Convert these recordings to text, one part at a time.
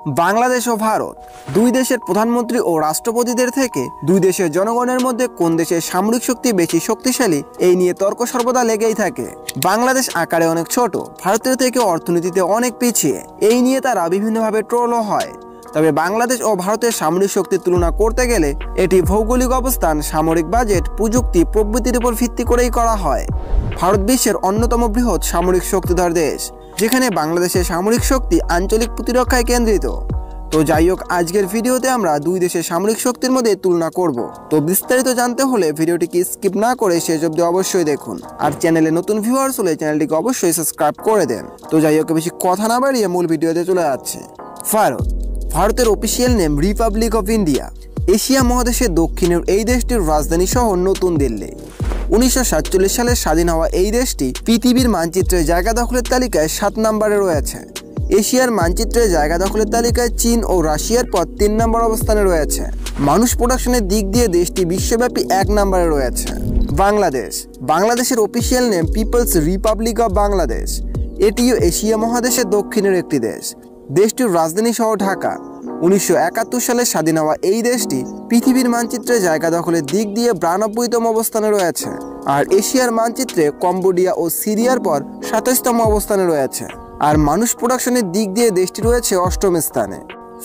বাংলাদেশ ও ভারত দুই দেশের প্রধানমন্ত্রী ও রাষ্ট্রপতিদের থেকে দুই দেশের জনগণের মধ্যে কোন দেশের সামরিক শক্তি বেশি শক্তিশালী এই নিয়ে তর্ক সর্বদা লেগেই থাকে। বাংলাদেশ আকারে অনেক ছোট, ভারতের থেকে অর্থনীতিতে অনেক পিছিয়ে, এই নিয়ে তারা বিভিন্নভাবে ট্রোলও হয়। তবে বাংলাদেশ ও ভারতের সামরিক শক্তির তুলনা করতে গেলে এটি ভৌগোলিক অবস্থান, সামরিক বাজেট, প্রযুক্তি প্রভৃতির উপর ভিত্তি করেই করা হয়। ভারত বিশ্বের অন্যতম বৃহৎ সামরিক শক্তিধর দেশ, যেখানে বাংলাদেশের সামরিক শক্তি আঞ্চলিক প্রতিরক্ষায় কেন্দ্রিত। তো যাই হোক, আজকের ভিডিওতে আমরা দুই দেশের সামরিক শক্তির মধ্যে তুলনা করব। তো বিস্তারিত জানতে হলে ভিডিওটিকে স্কিপ না করে শেষ অবধি অবশ্যই দেখুন। আর চ্যানেলে নতুন ভিউয়ার্স হলে চ্যানেলটিকে অবশ্যই সাবস্ক্রাইব করে দেন। তো যাই হোক, বেশি কথা না বাড়িয়ে মূল ভিডিওতে চলে যাচ্ছে। ভারতের official name Republic of India. Asia মহাদেশের দক্ষিণের এই দেশটির রাজধানী শহর নতুন দিল্লি। 1947 সালে স্বাধীন হওয়া এই দেশটি পৃথিবীর মানচিত্রে জায়গা দখলের তালিকায় 7 নম্বরে রয়েছে। এশিয়ার মানচিত্রে জায়গা দখলের তালিকায় চীন ও রাশিয়ার পর 3 নম্বর অবস্থানে রয়েছে। মানুষ প্রোডাকশনের দিক দিয়ে দেশটি বিশ্বব্যাপী 1 নম্বরে রয়েছে। বাংলাদেশের official name people's republic of Bangladesh. এটিও এশিয়া মহাদেশের দক্ষিণের একটি দেশ। দেশটির রাজধানী শহর ঢাকা। 1971 সালে স্বাধীন হওয়া এই দেশটি পৃথিবীর মানচিত্রে জায়গা দখলের দিক দিয়ে 92তম অবস্থানে রয়েছে। আর এশিয়ার মানচিত্রে কম্বোডিয়া ও সিরিয়ার পর 27তম অবস্থানে রয়েছে। আর মানুষ প্রোডাকশনের দিক দিয়ে দেশটি রয়েছে 8ম স্থানে।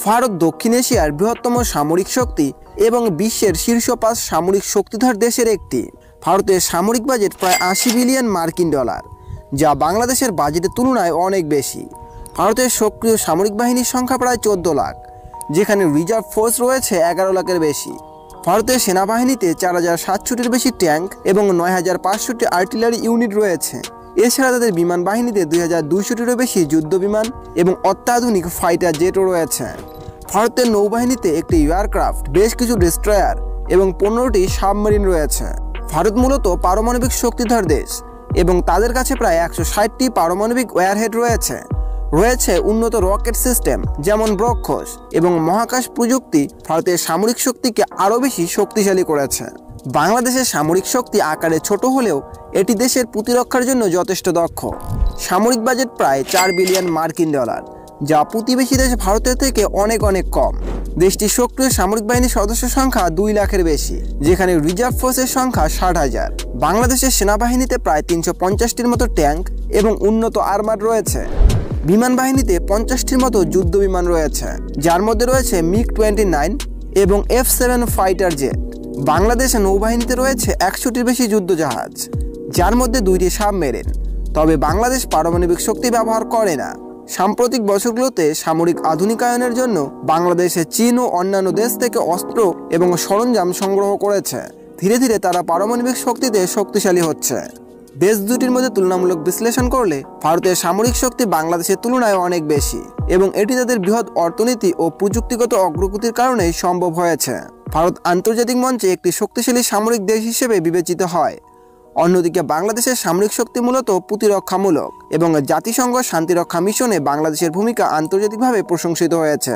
ভারত দক্ষিণ এশিয়ার বৃহত্তম সামরিক শক্তি এবং বিশ্বের শীর্ষ 5 সামরিক শক্তিধর দেশের একটি। ভারতের সামরিক বাজেট প্রায় 80 বিলিয়ন মার্কিন ডলার, যা বাংলাদেশের বাজেটের তুলনায় অনেক বেশি। ভারতের সক্রিয় সামরিক বাহিনীর সংখ্যা প্রায় 14 লাখ, যেখানে রিজার্ভ ফোর্স রয়েছে 11 লাখের বেশি। ভারতের সেনাবাহিনীতে 4060টির বেশি ট্যাঙ্ক এবং 9500টি আর্টিলারি ইউনিট রয়েছে। এছাড়া তাদের বিমান বাহিনীতে 2200টিরও বেশি যুদ্ধ বিমান এবং অত্যাধুনিক ফাইটার জেটও রয়েছে। ভারতের নৌবাহিনীতে একটি এয়ারক্রাফট, বেশ কিছু ডেস্ট্রয়ার এবং 15টি সাবমেরিন রয়েছে। ভারত মূলত পারমাণবিক শক্তিধর দেশ এবং তাদের কাছে প্রায় 160টি পারমাণবিক ওয়ারহেড রয়েছে উন্নত রকেট সিস্টেম যেমন ব্রহ্মস এবং মহাকাশ প্রযুক্তি ভারতের সামরিক শক্তিকে আরও বেশি শক্তিশালী করেছে। বাংলাদেশের সামরিক শক্তি আকারে ছোট হলেও এটি দেশের প্রতিরক্ষার জন্য যথেষ্ট দক্ষ। সামরিক বাজেট প্রায় 4 বিলিয়ন মার্কিন ডলার, যা প্রতিবেশী দেশ ভারতের থেকে অনেক কম। দেশটির সক্রিয় সামরিক বাহিনীর সদস্য সংখ্যা 2 লাখের বেশি, যেখানে রিজার্ভ ফোর্সের সংখ্যা 60,000। বাংলাদেশের সেনাবাহিনীতে প্রায় 350টির মতো ট্যাঙ্ক এবং উন্নত আর্মার রয়েছে। বিমান বাহিনীতে 50টির মতো যুদ্ধ বিমান রয়েছে, যার মধ্যে রয়েছে MiG-29 এবং F-7 ফাইটার জেট। বাংলাদেশের নৌবাহিনীতে রয়েছে 100টির বেশি যুদ্ধ জাহাজ, যার মধ্যে 2টি সাবমেরিন। তবে বাংলাদেশ পারমাণবিক শক্তি ব্যবহার করে না। সাম্প্রতিক বছরগুলোতে সামরিক আধুনিকায়নের জন্য বাংলাদেশে চীন ও অন্যান্য দেশ থেকে অস্ত্র এবং সরঞ্জাম সংগ্রহ করেছে। ধীরে ধীরে তারা পারমাণবিক শক্তিতে শক্তিশালী হচ্ছে। দেশ দুটির মধ্যে তুলনামূলক বিশ্লেষণ করলে ভারতের সামরিক শক্তি বাংলাদেশের তুলনায় অনেক বেশি এবং এটি তাদের বৃহৎ অর্থনীতি ও প্রযুক্তিগত অগ্রগতির কারণেই সম্ভব হয়েছে। ভারত আন্তর্জাতিক মঞ্চে একটি শক্তিশালী সামরিক দেশ হিসেবে বিবেচিত হয়। অন্যদিকে বাংলাদেশের সামরিক শক্তি মূলত প্রতিরক্ষামূলক এবং জাতিসংঘ শান্তিরক্ষা মিশনে বাংলাদেশের ভূমিকা আন্তর্জাতিকভাবে প্রশংসিত হয়েছে।